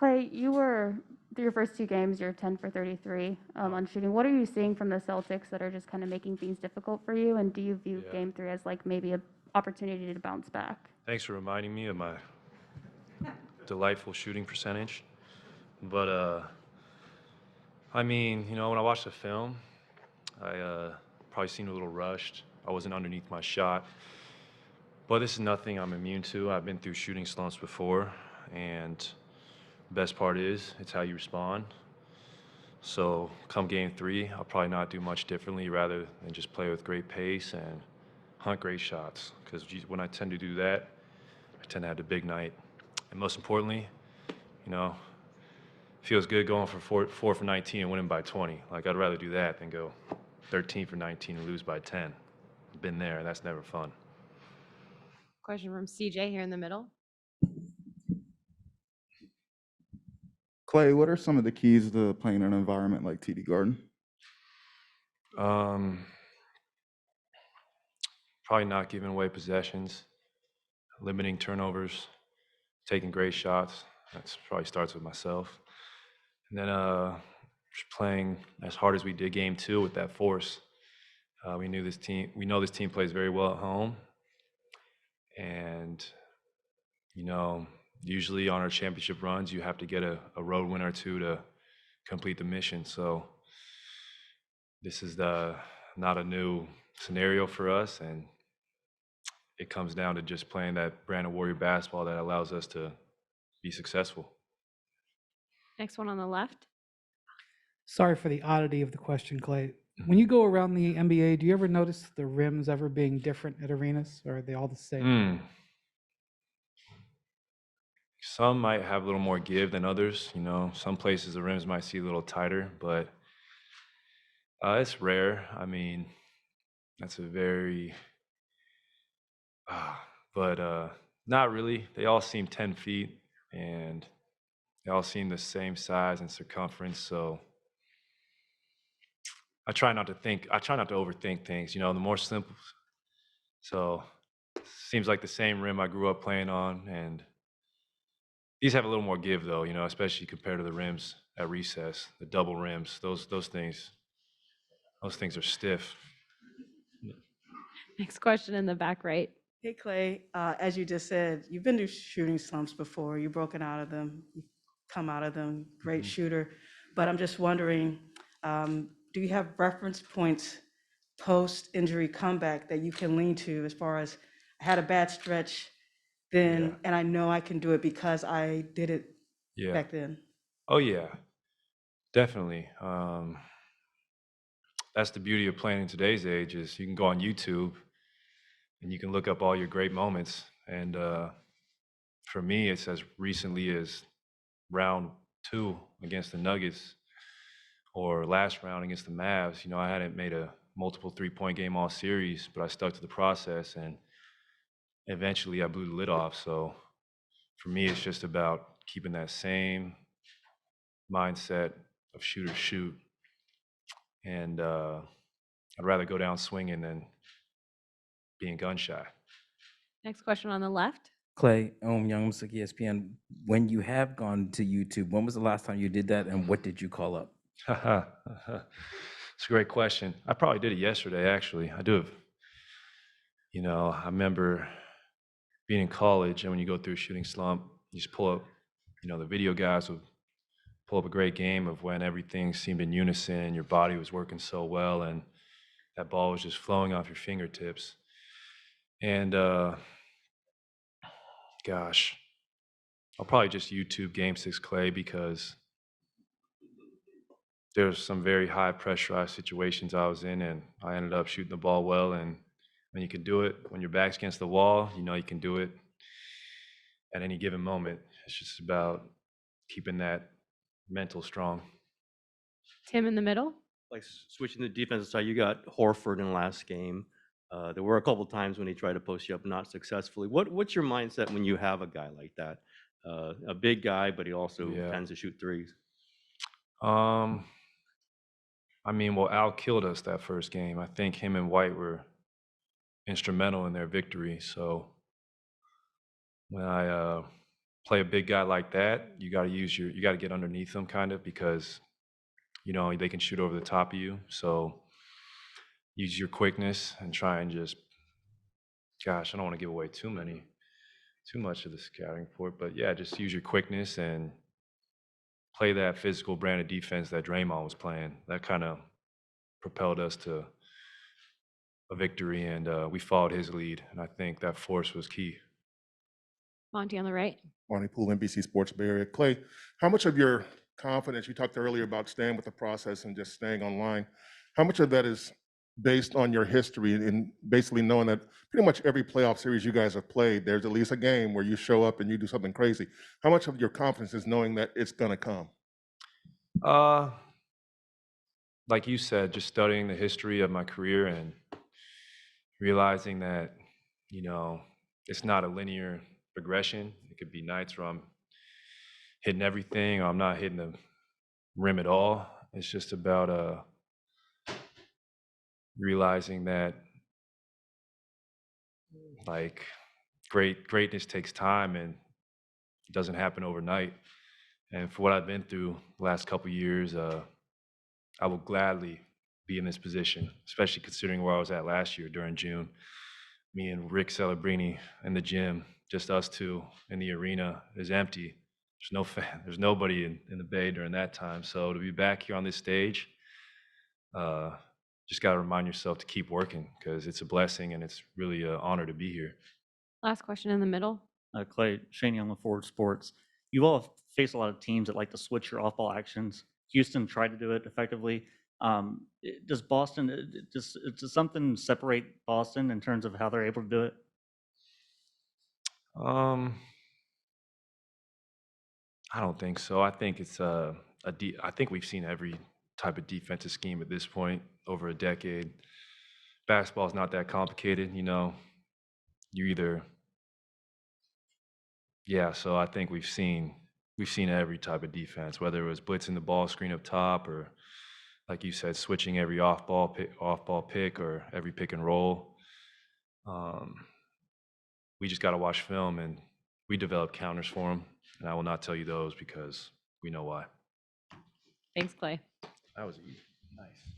Klay, you were through your first two games, you're 10 for 33 on shooting. What are you seeing from the Celtics that are just kind of making things difficult for you? And do you view Yeah. Game 3 as like maybe an opportunity to bounce back? Thanks for reminding me of my delightful shooting percentage. But I mean, when I watched the film, I probably seemed a little rushed. I wasn't underneath my shot. But this is nothing I'm immune to. I've been through shooting slumps before, and the best part is it's how you respond. So come game 3, I'll probably not do much differently rather than just play with great pace and hunt great shots. Because when I tend to do that, I tend to have the big night. And most importantly, you know, feels good going for 4 for 19 and winning by 20. Like, I'd rather do that than go 13 for 19 and lose by 10. Been there, that's never fun. Question from CJ here in the middle. Klay, what are some of the keys to playing in an environment like TD Garden? Probably not giving away possessions, limiting turnovers, taking great shots. That's probably starts with myself. And then just playing as hard as we did game 2 with that force. We know this team plays very well at home. And, usually on our championship runs, you have to get a road win or two to complete the mission. So this is not a new scenario for us. And it comes down to just playing that brand of Warrior basketball that allows us to be successful. Next one on the left. Sorry for the oddity of the question, Clay. When you go around the NBA, do you ever notice the rims ever being different at arenas, or are they all the same? Some might have a little more give than others. Some places the rims might see a little tighter, but it's rare. I mean, that's a very, but not really. They all seem 10 feet, and they all seem the same size and circumference. So I try not to overthink things. The more simple. So seems like the same rim I grew up playing on, and these have a little more give though, especially compared to the rims at recess, the double rims. Those things are stiff. Next question in the back right. Hey, Klay, as you just said, you've been through shooting slumps before. You've broken out of them, you've come out of them, great shooter. But I'm just wondering, do you have reference points post-injury comeback that you can lean to as far as, I had a bad stretch then, Yeah. and I know I can do it because I did it Yeah. back then? Oh yeah, definitely. That's the beauty of playing in today's age is you can go on YouTube and you can look up all your great moments. And for me, it's as recently as round 2 against the Nuggets or last round against the Mavs. I hadn't made a multiple 3-point game all series, but I stuck to the process and eventually I blew the lid off. So for me, it's just about keeping that same mindset of shoot or shoot. And I'd rather go down swinging than being gun shy. Next question on the left. Clay, Young Musik, ESPN. When you have gone to YouTube, when was the last time you did that, and what did you call up? It's a great question. I probably did it yesterday, actually. I do have, I remember being in college, and when you go through a shooting slump, you just pull up, the video guys would pull up a great game of when everything seemed in unison, your body was working so well, and that ball was just flowing off your fingertips. And gosh, I'll probably just YouTube Game 6 Klay because there's some very high pressurized situations I was in, and I ended up shooting the ball well. And when you can do it, when your back's against the wall, you can do it at any given moment. It's just about keeping that mental strong. Tim in the middle. Like switching the defensive side, you got Horford in the last game. There were a couple of times when he tried to post you up, not successfully. What's your mindset when you have a guy like that? A big guy, but he also tends to shoot threes. Al killed us that first game. I think him and White were instrumental in their victory. So when I play a big guy like that, you got to get underneath them kind of because, you know, they can shoot over the top of you. So use your quickness and try and just, gosh, I don't want to give away too much of the scouting report, but yeah, just use your quickness and play that physical brand of defense that Draymond was playing. That kind of propelled us to a victory, and we followed his lead, and I think that force was key. Monty on the right. Monty Poole, NBC Sports Bay Area. Clay, how much of your confidence, you talked earlier about staying with the process and just staying online, how much of that is based on your history and basically knowing that pretty much every playoff series you guys have played, there's at least a game where you show up and you do something crazy. How much of your confidence is knowing that it's going to come? Like you said, just studying the history of my career and realizing that, you know, it's not a linear progression. It could be nights where I'm hitting everything or I'm not hitting the rim at all. It's just about realizing that like greatness takes time and it doesn't happen overnight. And for what I've been through the last couple of years, I will gladly be in this position, especially considering where I was at last year during June. Me and Rick Celebrini in the gym, just us two in the arena is empty. There's no fan, there's nobody in the Bay during that time. So to be back here on this stage, just got to remind yourself to keep working because it's a blessing and it's really an honor to be here. Last question in the middle. Clay, Shane Young with Forward Sports. You all have faced a lot of teams that like to switch your off-ball actions. Houston tried to do it effectively. Does Boston, does something separate Boston in terms of how they're able to do it? I don't think so. I think it's I think we've seen every type of defensive scheme at this point over a decade. Basketball is not that complicated, you know. You either, yeah. So I think we've seen every type of defense, whether it was blitzing the ball screen up top or, like you said, switching every off-ball pick or every pick and roll. We just got to watch film, and we develop counters for them. And I will not tell you those because we know why. Thanks, Clay. That was easy. Nice.